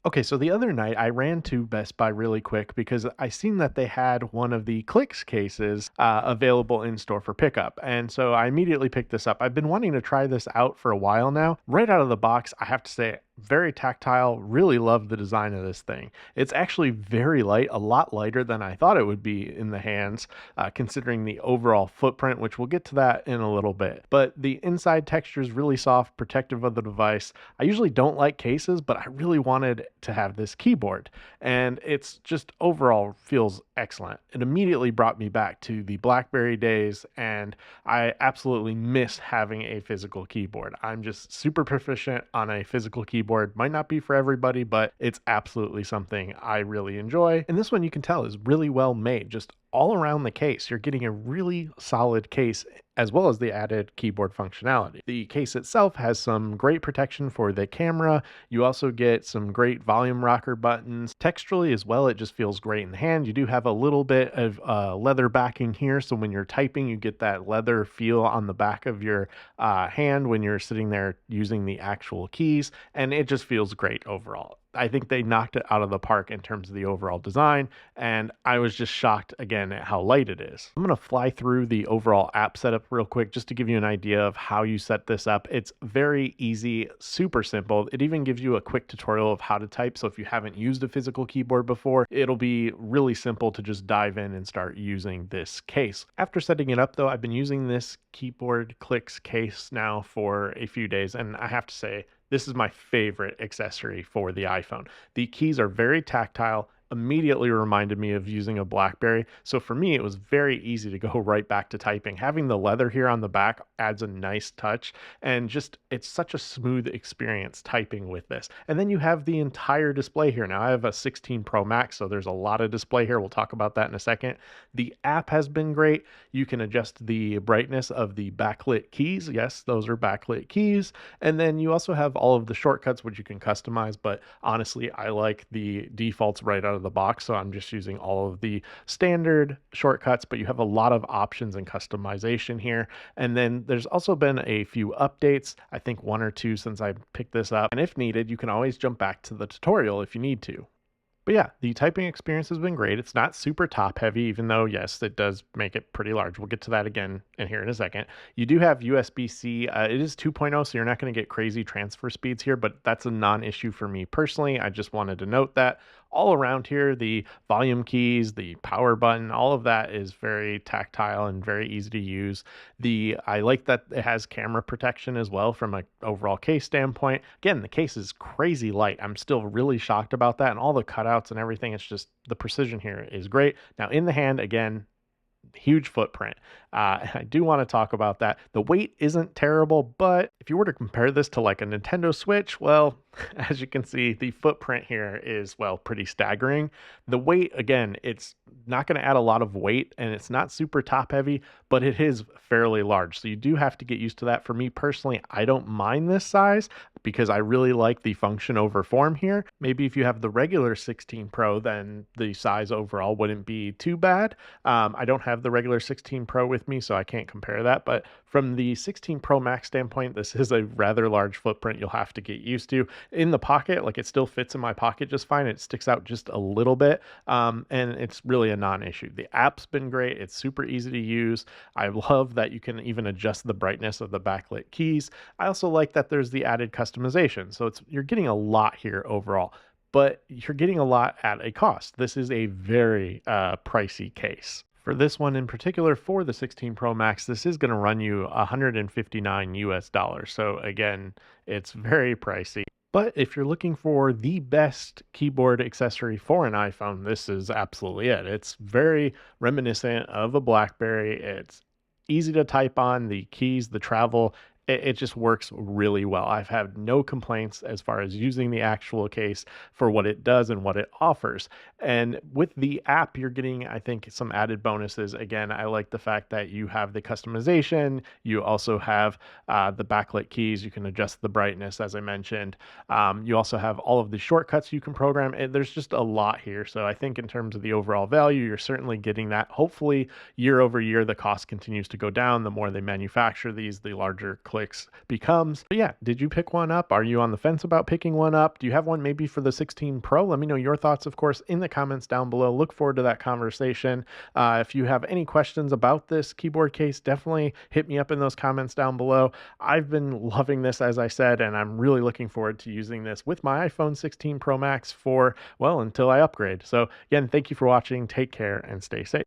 Okay, so the other night I ran to Best Buy really quick because I seen that they had one of the Clicks cases available in store for pickup. And so I immediately picked this up. I've been wanting to try this out for a while now. Right out of the box, I have to say, very tactile. Really love the design of this thing. It's actually very light, a lot lighter than I thought it would be in the hands, considering the overall footprint, which we'll get to that in a little bit. But the inside texture is really soft, protective of the device. I usually don't like cases, but I really wanted to have this keyboard, and it's just overall feels excellent. It immediately brought me back to the BlackBerry days, and I absolutely miss having a physical keyboard. I'm just super proficient on a physical keyboard. Might not be for everybody, but it's absolutely something I really enjoy. And this one you can tell is really well made. Just all around the case, you're getting a really solid case as well as the added keyboard functionality. The case itself has some great protection for the camera. You also get some great volume rocker buttons. Texturally as well, it just feels great in the hand. You do have a little bit of leather backing here, so when you're typing, you get that leather feel on the back of your hand when you're sitting there using the actual keys, and it just feels great overall. I think they knocked it out of the park in terms of the overall design, and I was just shocked again at how light it is. I'm going to fly through the overall app setup real quick just to give you an idea of how you set this up. It's very easy, super simple. It even gives you a quick tutorial of how to type. So if you haven't used a physical keyboard before, it'll be really simple to just dive in and start using this case. After setting it up though, I've been using this keyboard clicks case now for a few days, and I have to say, this is my favorite accessory for the iPhone. The keys are very tactile, immediately reminded me of using a BlackBerry. So for me, it was very easy to go right back to typing. Having the leather here on the back adds a nice touch, and just it's such a smooth experience typing with this. And then you have the entire display here. Now I have a 16 Pro Max, so there's a lot of display here. We'll talk about that in a second. The app has been great. You can adjust the brightness of the backlit keys. Yes, those are backlit keys. And then you also have all of the shortcuts, which you can customize, but honestly, I like the defaults right out of the box. So I'm just using all of the standard shortcuts, but you have a lot of options and customization here. And then there's also been a few updates, I think one or two since I picked this up. And if needed, you can always jump back to the tutorial if you need to. But yeah, the typing experience has been great. It's not super top heavy, even though, yes, it does make it pretty large. We'll get to that again in here in a second. You do have USB-C. It is 2.0, so you're not going to get crazy transfer speeds here, but that's a non-issue for me personally. I just wanted to note that. All around here, the volume keys, the power button, all of that is very tactile and very easy to use. I like that it has camera protection as well from an overall case standpoint. Again, the case is crazy light. I'm still really shocked about that, and all the cutouts and everything. It's just the precision here is great. Now in the hand, again, huge footprint. I do want to talk about that. The weight isn't terrible, but if you were to compare this to like a Nintendo Switch, well, as you can see, the footprint here is, well, pretty staggering. The weight, again, it's not going to add a lot of weight and it's not super top heavy, but it is fairly large. So you do have to get used to that. For me personally, I don't mind this size because I really like the function over form here. Maybe if you have the regular 16 Pro, then the size overall wouldn't be too bad. I don't have the regular 16 Pro with me, so I can't compare that. But from the 16 Pro Max standpoint, this is a rather large footprint you'll have to get used to. In the pocket, like it still fits in my pocket just fine. It sticks out just a little bit, and it's really a non-issue. The app's been great. It's super easy to use. I love that you can even adjust the brightness of the backlit keys. I also like that there's the added customization. So you're getting a lot here overall, but you're getting a lot at a cost. This is a very pricey case. For this one in particular, for the 16 Pro Max, this is going to run you 159 US dollars. So again, it's very pricey. But if you're looking for the best keyboard accessory for an iPhone, this is absolutely it. It's very reminiscent of a BlackBerry. It's easy to type on, the keys, the travel. It just works really well. I've had no complaints as far as using the actual case for what it does and what it offers. And with the app, you're getting, I think, some added bonuses. Again, I like the fact that you have the customization. You also have the backlit keys. You can adjust the brightness, as I mentioned. You also have all of the shortcuts you can program. There's just a lot here. So I think in terms of the overall value, you're certainly getting that. Hopefully, year over year, the cost continues to go down. The more they manufacture these, the larger clip Clicks becomes. But yeah, did you pick one up? Are you on the fence about picking one up? Do you have one maybe for the 16 Pro? Let me know your thoughts, of course, in the comments down below. Look forward to that conversation. If you have any questions about this keyboard case, definitely hit me up in those comments down below. I've been loving this, as I said, and I'm really looking forward to using this with my iPhone 16 Pro Max for, well, until I upgrade. So again, thank you for watching. Take care and stay safe.